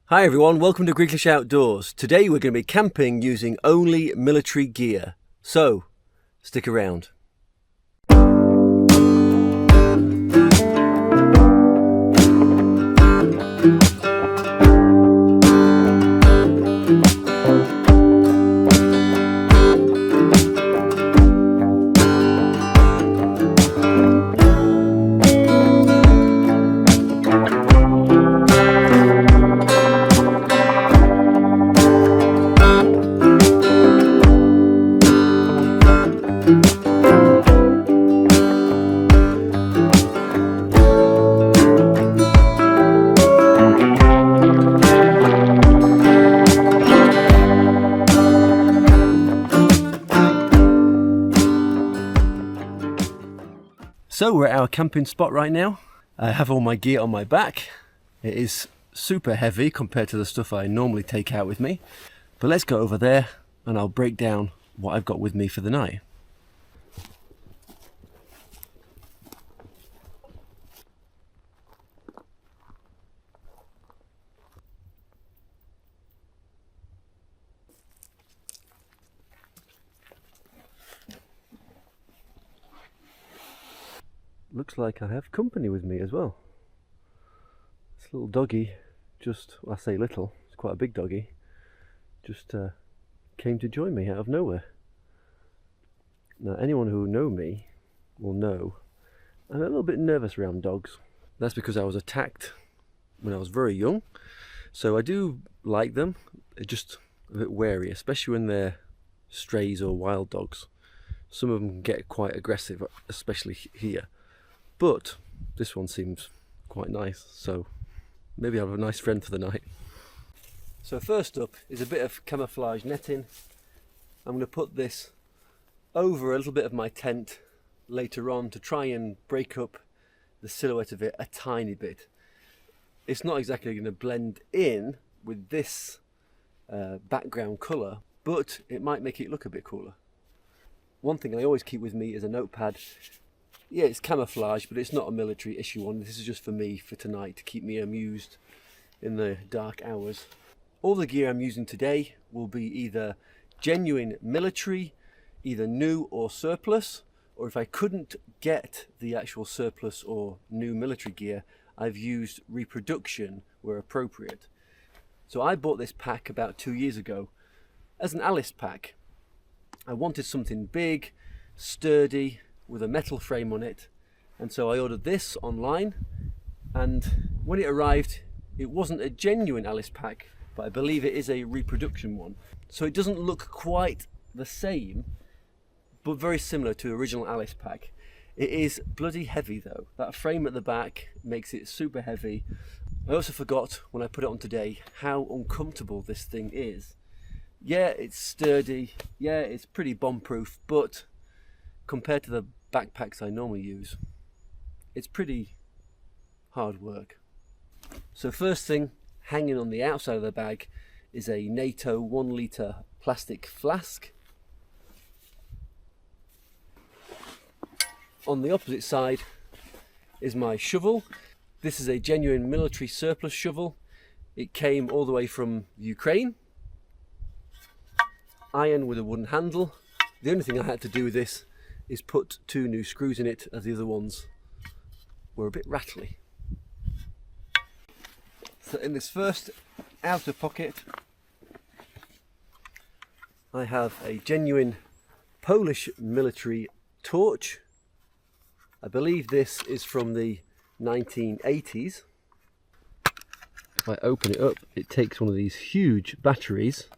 Hi everyone, welcome to Greeklish Outdoors. Today we're going to be camping using only military gear. So, stick around. So we're at our camping spot right now. I have all my gear on my back. It is super heavy compared to the stuff I normally take out with me. But let's go over there and I'll break down what I've got with me for the night. Looks like I have company with me as well. This little doggy, well, I say little, it's quite a big doggy, just came to join me out of nowhere. Now anyone who know me will know I'm a little bit nervous around dogs. That's because I was attacked when I was very young, so I do like them. They're just a bit wary, especially when they're strays or wild dogs. Some of them can get quite aggressive, especially here. But this one seems quite nice, so maybe I'll have a nice friend for the night. So first up is a bit of camouflage netting. I'm going to put this over a little bit of my tent later on to try and break up the silhouette of it a tiny bit. It's not exactly going to blend in with this background colour, but it might make it look a bit cooler. One thing I always keep with me is a notepad. Yeah, it's camouflage, but it's not a military issue one. This is just for me for tonight, to keep me amused in the dark hours. All the gear I'm using today will be either genuine military, either new or surplus, or if I couldn't get the actual surplus or new military gear, I've used reproduction where appropriate. So I bought this pack about 2 years ago as an Alice pack. I wanted something big, sturdy, with a metal frame on it, and so I ordered this online, and when it arrived it wasn't a genuine Alice pack, but I believe it is a reproduction one. So it doesn't look quite the same, but very similar to the original Alice pack. It is bloody heavy though. That frame at the back makes it super heavy. I also forgot when I put it on today how uncomfortable this thing is. Yeah, it's sturdy, yeah, it's pretty bomb proof, but compared to the backpacks I normally use, it's pretty hard work. So first thing, hanging on the outside of the bag is a NATO 1 litre plastic flask. On the opposite side is my shovel. This is a genuine military surplus shovel. It came all the way from Ukraine. Iron with a wooden handle. The only thing I had to do with this is put 2 new screws in it, as the other ones were a bit rattly. So in this first outer pocket I have a genuine Polish military torch. I believe this is from the 1980s. If I open it up, it takes one of these huge batteries.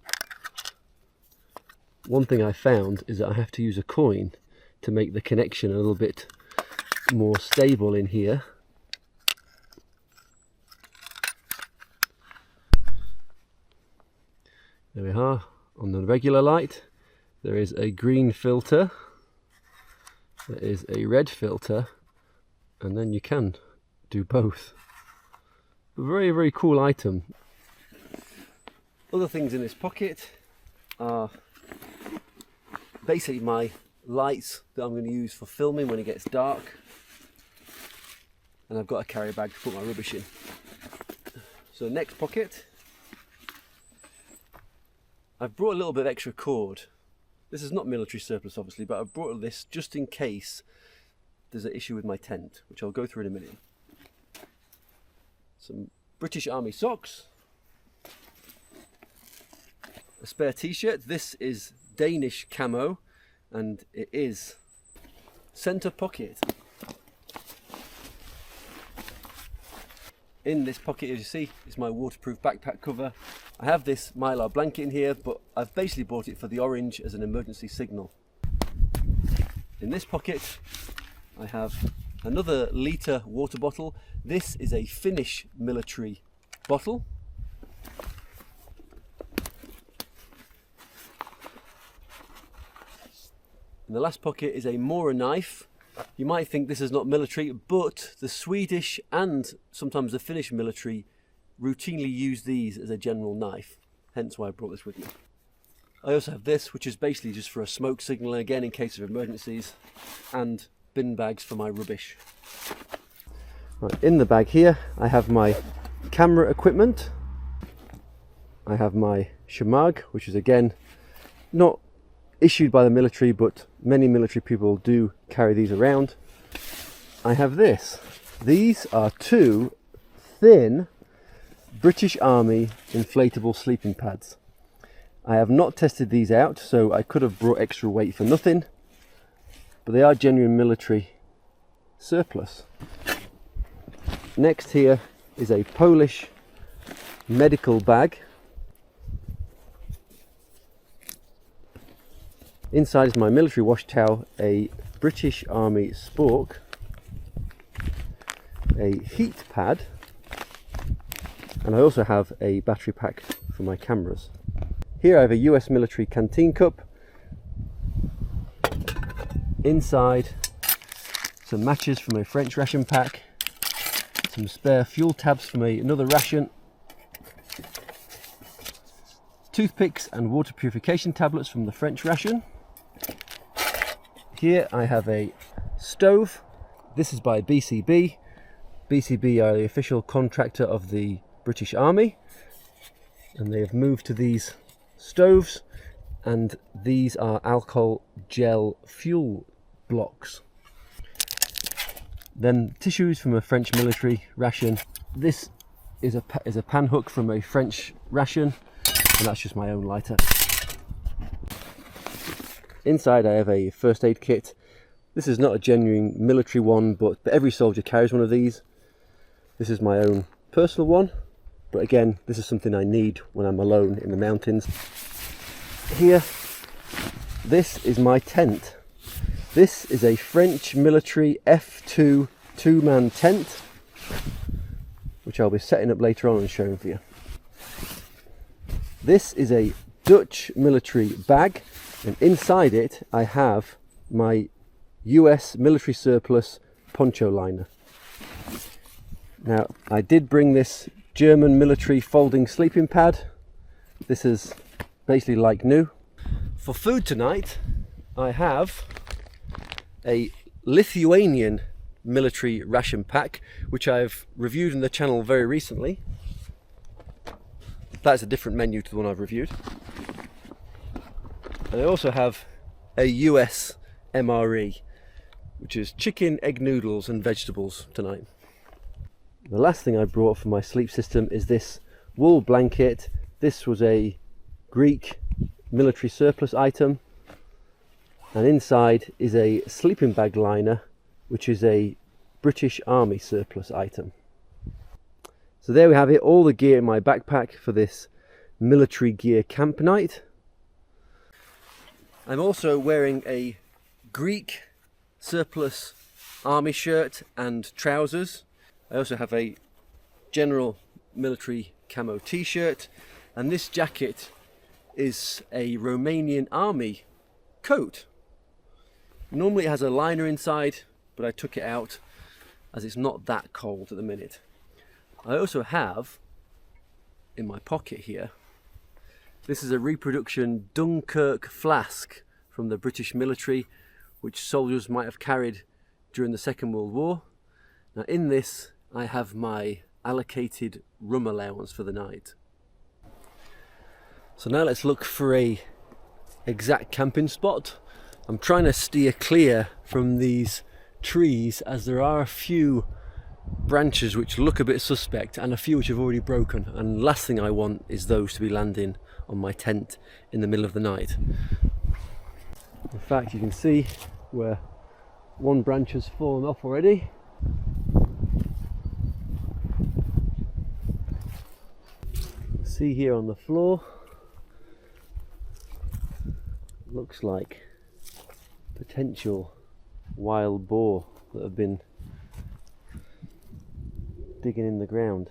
One thing I found is that I have to use a coin to make the connection a little bit more stable in here. There we are. On the regular light there is a green filter, there is a red filter, and then you can do both. A very, very cool item. Other things in this pocket are basically my lights that I'm going to use for filming when it gets dark, and I've got a carry bag to put my rubbish in. So next pocket I've brought a little bit of extra cord. This is not military surplus obviously, but I've brought this just in case there's an issue with my tent, which I'll go through in a minute. Some British Army socks, a spare t-shirt. This is Danish camo and it is centre pocket. In this pocket, as you see, is my waterproof backpack cover. I have this Mylar blanket in here, but I've basically bought it for the orange as an emergency signal. In this pocket I have another litre water bottle. This is a Finnish military bottle. In the last pocket is a Morakniv. You might think this is not military, but the Swedish and sometimes the Finnish military routinely use these as a general knife, hence why I brought this with me. I also have this, which is basically just for a smoke signal, again in case of emergencies, and bin bags for my rubbish. Right, in the bag here I have my camera equipment. I have my shamag, which is again not issued by the military, but many military people do carry these around. I have this. These are two thin British Army inflatable sleeping pads. I have not tested these out, so I could have brought extra weight for nothing, but they are genuine military surplus. Next here is a Polish medical bag. Inside is my military wash towel, a British Army spork, a heat pad, and I also have a battery pack for my cameras. Here I have a US military canteen cup. Inside, some matches from a French ration pack, some spare fuel tabs from another ration, toothpicks and water purification tablets from the French ration. Here I have a stove. This is by BCB. BCB are the official contractor of the British Army, and they have moved to these stoves, and these are alcohol gel fuel blocks. Then tissues from a French military ration. This is a pan hook from a French ration, and that's just my own lighter. Inside I have a first aid kit. This is not a genuine military one, but every soldier carries one of these. This is my own personal one, but again, this is something I need when I'm alone in the mountains. Here, this is my tent. This is a French military F2 two-man tent, which I'll be setting up later on and showing for you. This is a Dutch military bag, and inside it I have my US military surplus poncho liner. Now, I did bring this German military folding sleeping pad. This is basically like new. For food tonight, I have a Lithuanian military ration pack, which I've reviewed on the channel very recently. That's a different menu to the one I've reviewed. And I also have a US MRE, which is chicken, egg noodles and vegetables tonight. The last thing I brought for my sleep system is this wool blanket. This was a Greek military surplus item, and inside is a sleeping bag liner, which is a British Army surplus item. So there we have it, all the gear in my backpack for this military gear camp night. I'm also wearing a Greek surplus army shirt and trousers. I also have a general military camo t-shirt, and this jacket is a Romanian army coat. Normally it has a liner inside, but I took it out as it's not that cold at the minute. I also have in my pocket here, this is a reproduction Dunkirk flask from the British military, which soldiers might have carried during the Second World War. Now in this I have my allocated rum allowance for the night. So now let's look for a exact camping spot. I'm trying to steer clear from these trees as there are a few branches which look a bit suspect and a few which have already broken, and last thing I want is those to be landing on my tent in the middle of the night. In fact, you can see where one branch has fallen off already. See here on the floor, looks like potential wild boar that have been digging in the ground.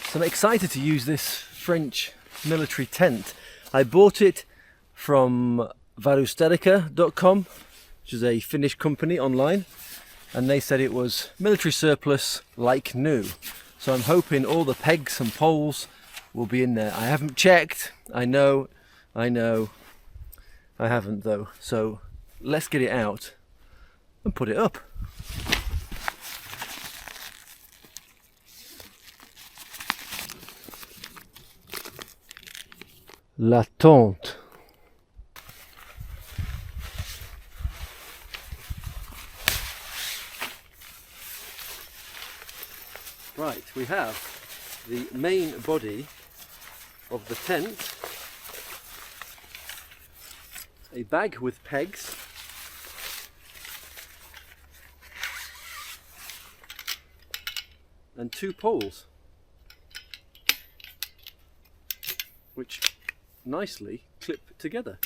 So I'm excited to use this French military tent. I bought it from varusterica.com, which is a Finnish company online, and they said it was military surplus like new. So I'm hoping all the pegs and poles will be in there. I haven't checked, I know, I haven't though. So let's get it out and put it up. La tente. Right, we have the main body of the tent, a bag with pegs, and 2 poles, which nicely clip together.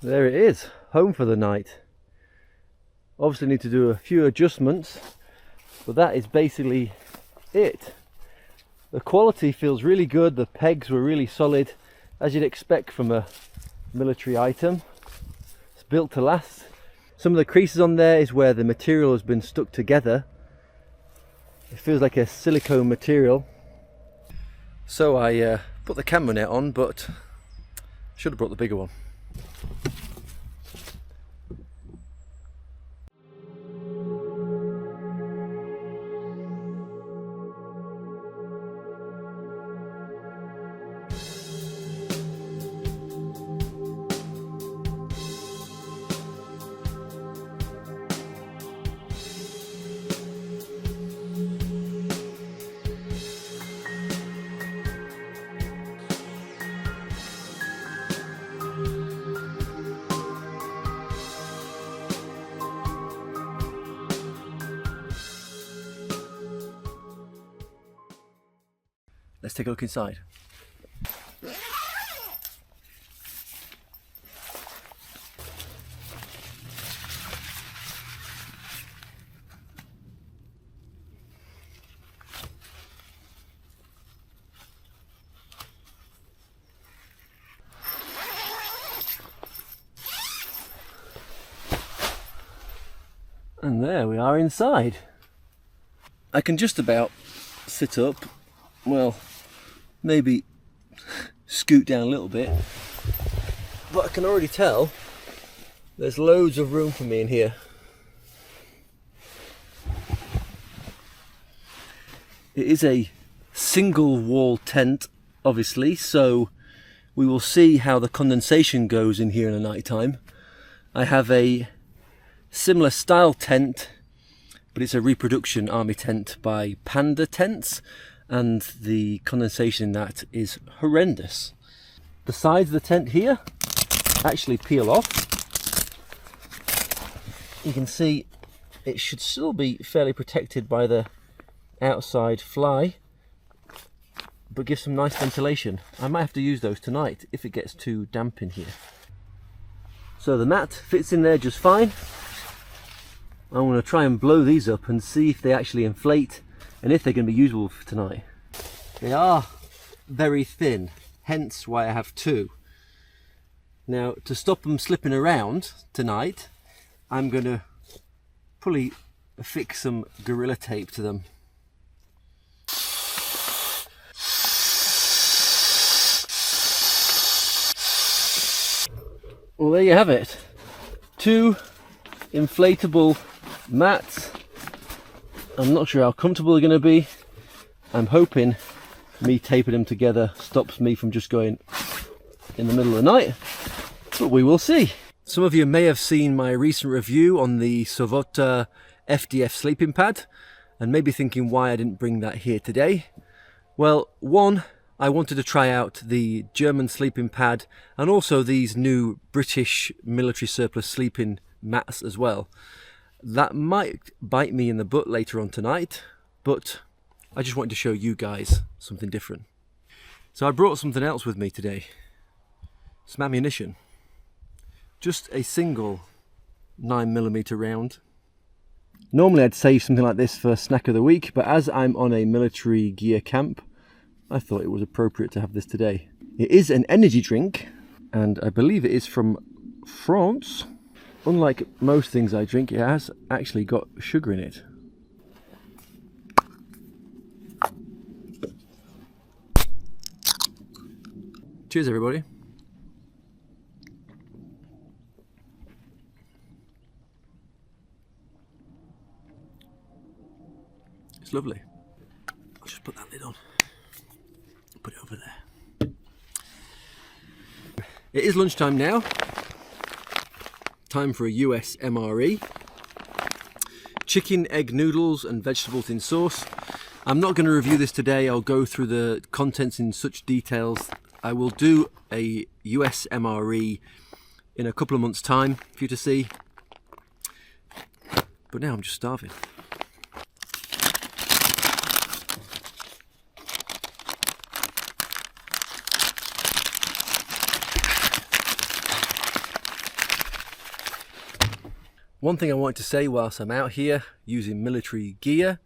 There it is, home for the night. Obviously need to do a few adjustments, but that is basically it. The quality feels really good, the pegs were really solid, as you'd expect from a military item. It's built to last. Some of the creases on there is where the material has been stuck together. It feels like a silicone material. So I put the camera net on, but should have brought the bigger one. Let's take a look inside. And there we are inside. I can just about sit up, well, maybe scoot down a little bit, but I can already tell There's loads of room for me in here. It is a single wall tent, obviously, so we will see how the condensation goes in here in the night time. I have a similar style tent, but it's a reproduction army tent by Panda Tents, and the condensation in that is horrendous. The sides of the tent here actually peel off. You can see it should still be fairly protected by the outside fly, but gives some nice ventilation. I might have to use those tonight if it gets too damp in here. So the mat fits in there just fine. I'm going to try and blow these up and see if they actually inflate and if they're going to be usable for tonight. They are very thin, hence why I have two. Now, to stop them slipping around tonight, I'm going to probably affix some Gorilla Tape to them. Well, there you have it. Two inflatable mats. I'm not sure how comfortable they're going to be. I'm hoping me taping them together stops me from just going in the middle of the night, but we will see. Some of you may have seen my recent review on the Sobota FDF sleeping pad and may be thinking why I didn't bring that here today. Well, one, I wanted to try out the German sleeping pad and also these new British military surplus sleeping mats as well. That might bite me in the butt later on tonight, but I just wanted to show you guys something different. So I brought something else with me today. Some ammunition. Just a single 9mm round. Normally I'd save something like this for snack of the week, but as I'm on a military gear camp, I thought it was appropriate to have this today. It is an energy drink, and I believe it is from France. Unlike most things I drink, it has actually got sugar in it. Cheers, everybody. It's lovely. I'll just put that lid on. Put it over there. It is lunchtime now. Time for a USMRE. Chicken, egg noodles and vegetables in sauce. I'm not going to review this today. I'll go through the contents in such details. I will do a USMRE in a couple of months' time for you to see. But now I'm just starving. One thing I wanted to say whilst I'm out here using military gear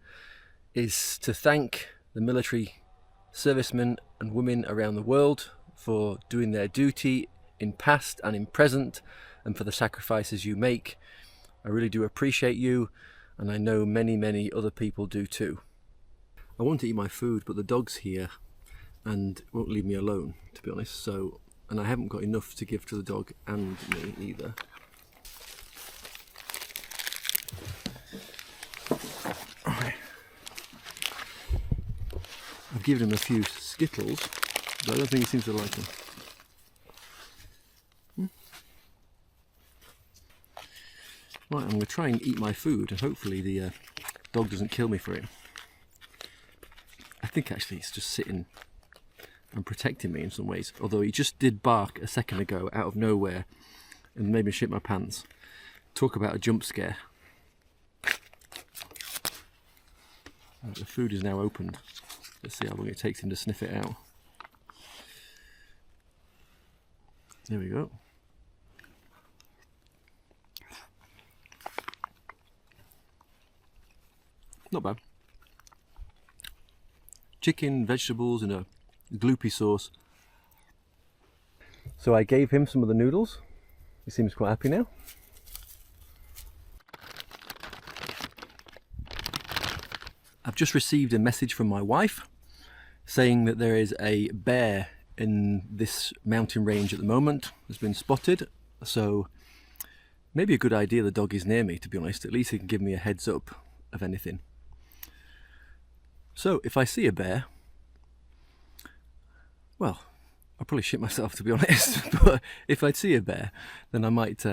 is to thank the military servicemen and women around the world for doing their duty in past and in present, and for the sacrifices you make. I really do appreciate you, and I know many other people do too. I want to eat my food, but the dog's here and won't leave me alone, to be honest, and I haven't got enough to give to the dog and me either. I've given him a few Skittles, but I don't think he seems to like them. Right, I'm going to try and eat my food, and hopefully the dog doesn't kill me for it. I think actually it's just sitting and protecting me in some ways, although he just did bark a second ago out of nowhere and made me shit my pants. Talk about a jump scare. The food is now opened. Let's see how long it takes him to sniff it out. There we go. Not bad. Chicken, vegetables and a gloopy sauce. So I gave him some of the noodles. He seems quite happy now. I've just received a message from my wife saying that there is a bear in this mountain range at the moment. Has been spotted, so Maybe a good idea the dog is near me, to be honest. At least he can give me a heads up of anything. So if I see a bear, well, I'll probably shit myself, to be honest, but if I see a bear, then I might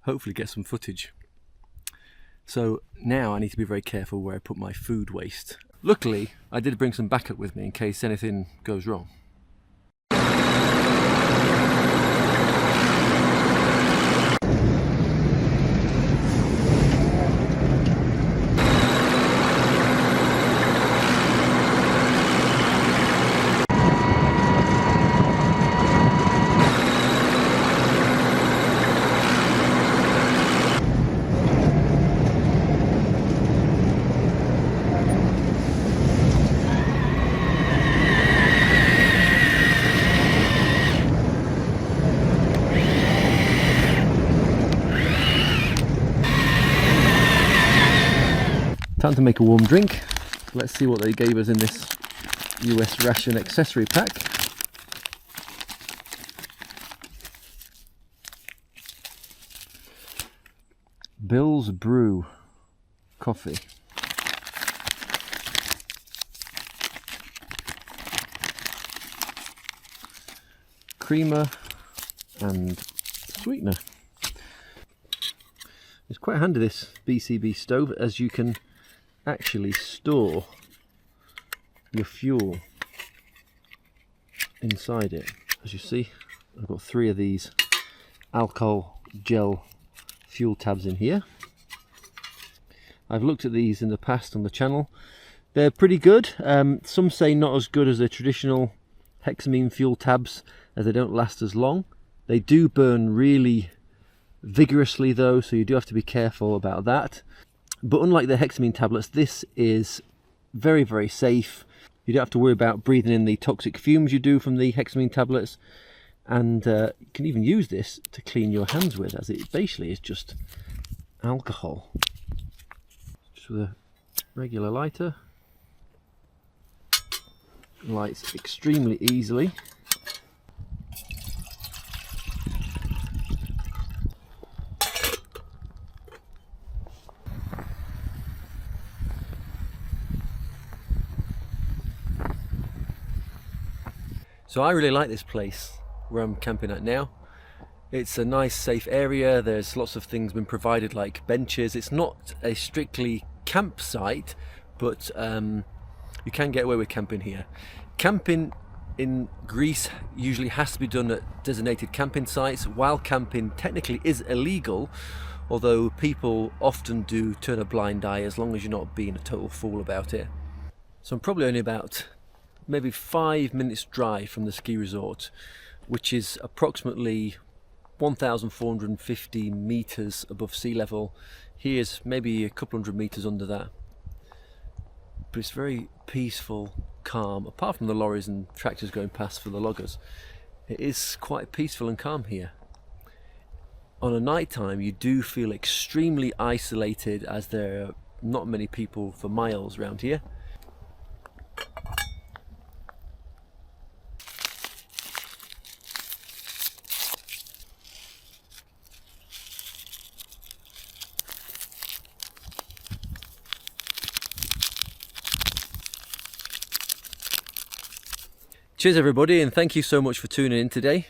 hopefully get some footage. So now I need to be very careful where I put my food waste. Luckily, I did bring some backup with me in case anything goes wrong. Time to make a warm drink. Let's see what they gave us in this US ration accessory pack. Bill's Brew coffee. Creamer and sweetener. It's quite handy, this BCB stove, as you can actually store your fuel inside it. As you see, I've got 3 of these alcohol gel fuel tabs in here. I've looked at these in the past on the channel. They're pretty good. Some say not as good as the traditional hexamine fuel tabs, as they don't last as long. They do burn really vigorously though, so you do have to be careful about that. But unlike the hexamine tablets, this is very, very safe. You don't have to worry about breathing in the toxic fumes you do from the hexamine tablets. And you can even use this to clean your hands with, as it basically is just alcohol. Just with a regular lighter. Lights extremely easily. So I really like this place where I'm camping at now. It's a nice safe area. There's lots of things been provided, like benches. It's not a strictly campsite, but you can get away with camping here. Camping in Greece usually has to be done at designated camping sites. Wild camping technically is illegal, although people often do turn a blind eye as long as you're not being a total fool about it. So I'm probably only about maybe 5 minutes drive from the ski resort, which is approximately 1,450 meters above sea level. Here's maybe a couple hundred meters under that. But it's very peaceful, calm, apart from the lorries and tractors going past for the loggers. It is quite peaceful and calm here. On a night time, you do feel extremely isolated, as there are not many people for miles around here. Cheers everybody, and thank you so much for tuning in today.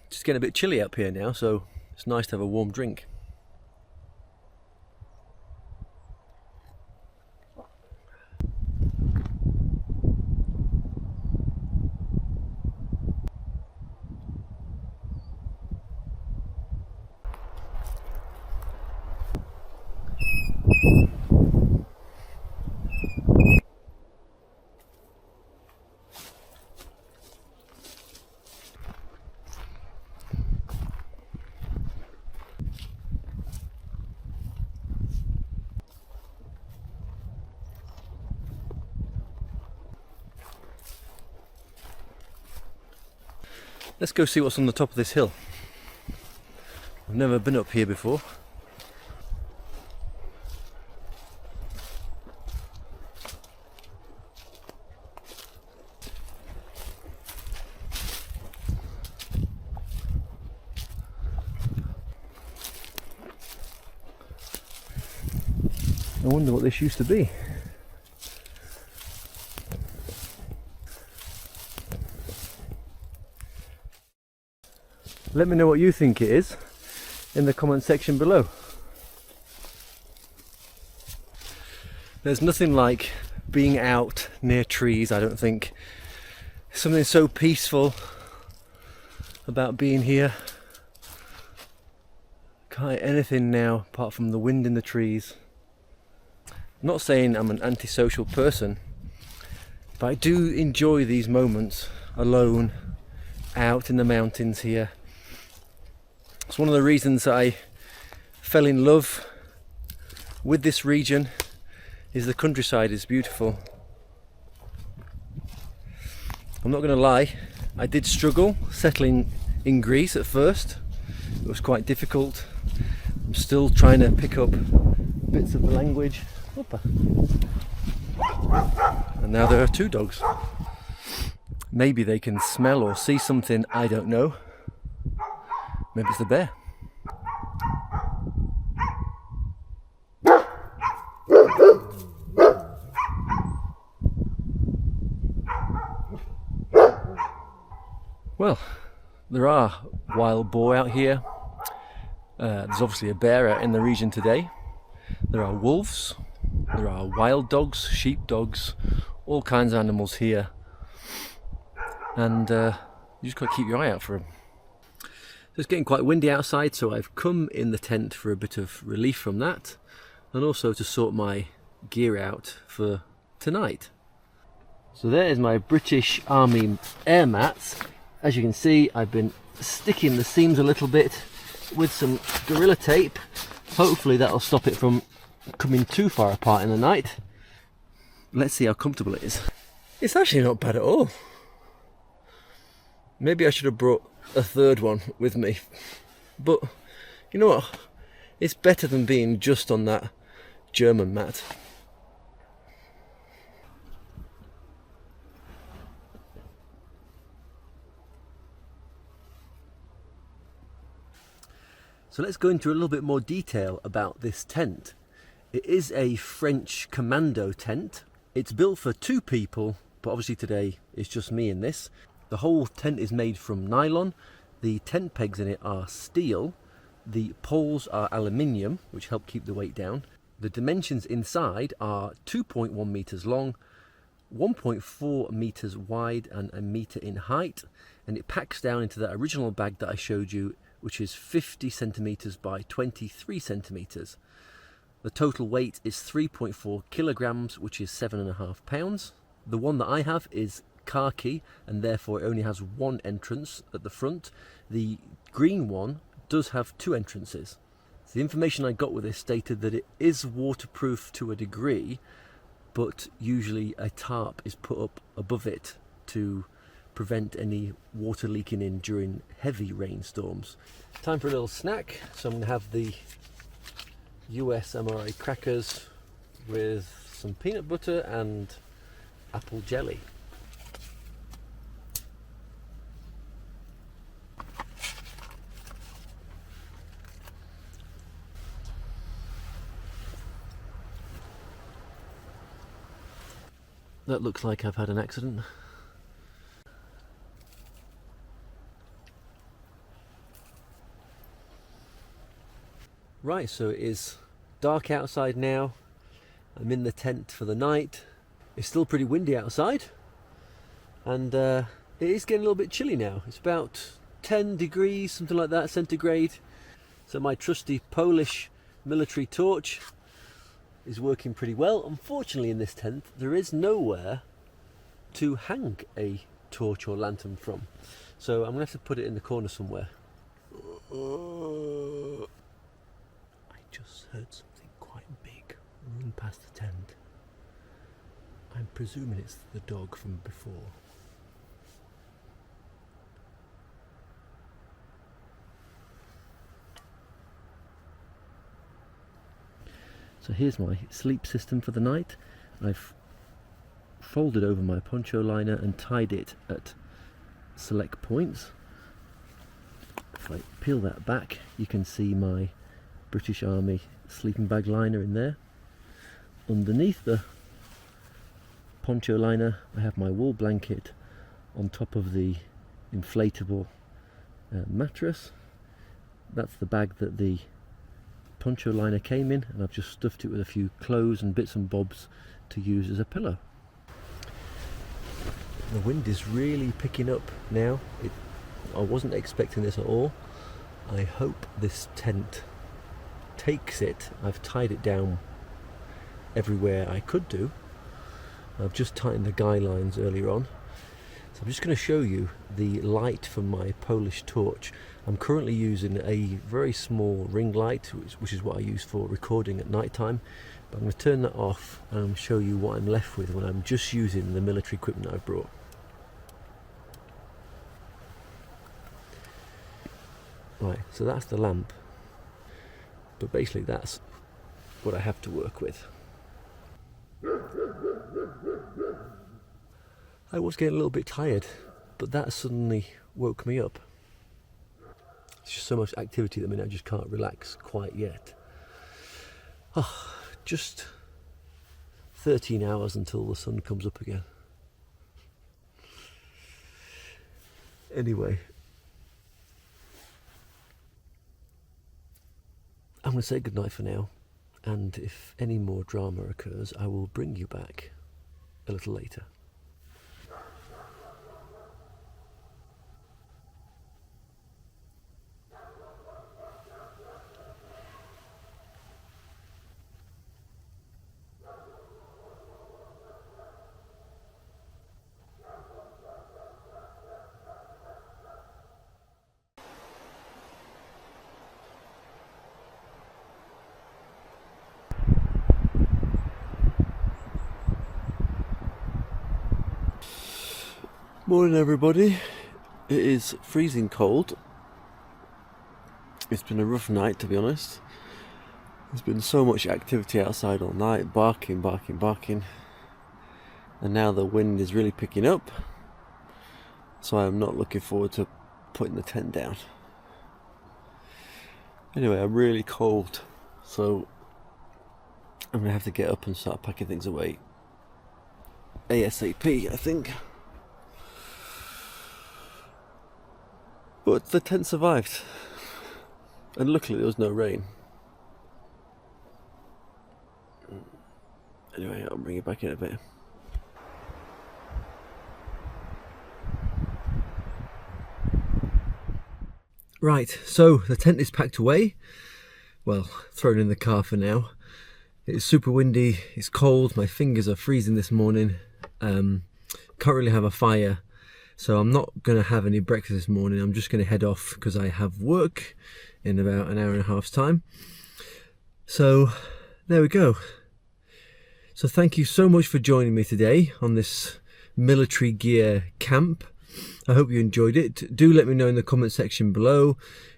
Just getting a bit chilly up here now, so it's nice to have a warm drink. Let's go see what's on the top of this hill. I've never been up here before. wonder what this used to be. Let me know what you think it is in the comment section below. There's nothing like being out near trees, I don't think. Something so peaceful about being here. Can't hear anything now apart from the wind in the trees. I'm not saying I'm an antisocial person, but I do enjoy these moments alone out in the mountains here. It's one of the reasons I fell in love with this region, is the countryside is beautiful. I'm not going to lie, I did struggle settling in Greece at first. It was quite difficult. I'm still trying to pick up bits of the language. Opa. And now there are two dogs. Maybe they can smell or see something, I don't know. Maybe it's the bear. Well, there are wild boar out here. There's obviously a bear out in the region today. There are wolves. There are wild dogs, sheepdogs, all kinds of animals here. And you just got to keep your eye out for them. So it's getting quite windy outside, so I've come in the tent for a bit of relief from that, and also to sort my gear out for tonight. So there is my British Army air mats. As you can see, I've been sticking the seams a little bit with some Gorilla Tape. Hopefully that'll stop it from coming too far apart in the night. Let's see how comfortable it is. It's actually not bad at all. Maybe I should have brought a third one with me, but you know what, it's better than being just on that German mat. So let's go into a little bit more detail about this tent. It is a French commando tent. It's built for 2 people, but obviously today it's just me in this. The whole tent is made from nylon. The tent pegs in it are steel. The poles are aluminium, which help keep the weight down. The dimensions inside are 2.1 meters long, 1.4 meters wide, and 1 meter in height. And it packs down into that original bag that I showed you, which is 50 centimeters by 23 centimeters. The total weight is 3.4 kilograms, which is 7.5 pounds. The one that I have is khaki, and therefore it only has 1 entrance at the front. The green one does have 2 entrances. So the information I got with this stated that it is waterproof to a degree, but usually a tarp is put up above it to prevent any water leaking in during heavy rainstorms. Time for a little snack, so I'm going to have the USSR crackers with some peanut butter and apple jelly. That looks like I've had an accident. Right, so it is dark outside now. I'm in the tent for the night. It's still pretty windy outside, and it is getting a little bit chilly now. It's about 10 degrees, something like that, centigrade. So my trusty Polish military torch is working pretty well. Unfortunately, in this tent there is nowhere to hang a torch or lantern from, so I'm gonna have to put it in the corner somewhere. I just heard something quite big run past the tent. I'm presuming it's the dog from before. So here's my sleep system for the night. I've folded over my poncho liner and tied it at select points. If I peel that back, you can see my British Army sleeping bag liner in there. underneath the poncho liner I have my wool blanket on top of the inflatable mattress. That's the bag that the poncho liner came in, and I've just stuffed it with a few clothes and bits and bobs to use as a pillow. The wind is really picking up now. I wasn't expecting this at all. I hope this tent takes it. I've tied it down everywhere I could do. I've just tightened the guy lines earlier on. So I'm just going to show you the light from my Polish torch. I'm currently using a very small ring light, which is what I use for recording at night time. But I'm going to turn that off and show you what I'm left with when I'm just using the military equipment I've brought. Right, so that's the lamp. But basically that's what I have to work with. I was getting a little bit tired, but that suddenly woke me up. It's just so much activity at the minute, I just can't relax quite yet. Oh, just 13 hours until the sun comes up again. Anyway, I'm going to say goodnight for now, and if any more drama occurs, I will bring you back a little later. Morning everybody, it is freezing cold. It's been a rough night, to be honest. There's been so much activity outside all night, barking. And now the wind is really picking up, so I'm not looking forward to putting the tent down. Anyway, I'm really cold, so I'm gonna have to get up and start packing things away ASAP, I think. But the tent survived, and luckily there was no rain. Anyway, I'll bring it back in a bit. Right, so the tent is packed away. Well, thrown in the car for now. It's super windy, it's cold, my fingers are freezing this morning. Can't really have a fire. So I'm not going to have any breakfast this morning. I'm just going to head off because I have work in about an hour and a half's time. So there we go. So thank you so much for joining me today on this military gear camp. I hope you enjoyed it. Do let me know in the comment section below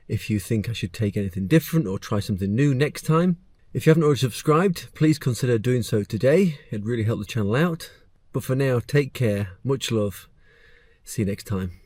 if you think I should take anything different or try something new next time. If you haven't already subscribed, please consider doing so today. It'd really help the channel out. But for now, take care. Much love. See you next time.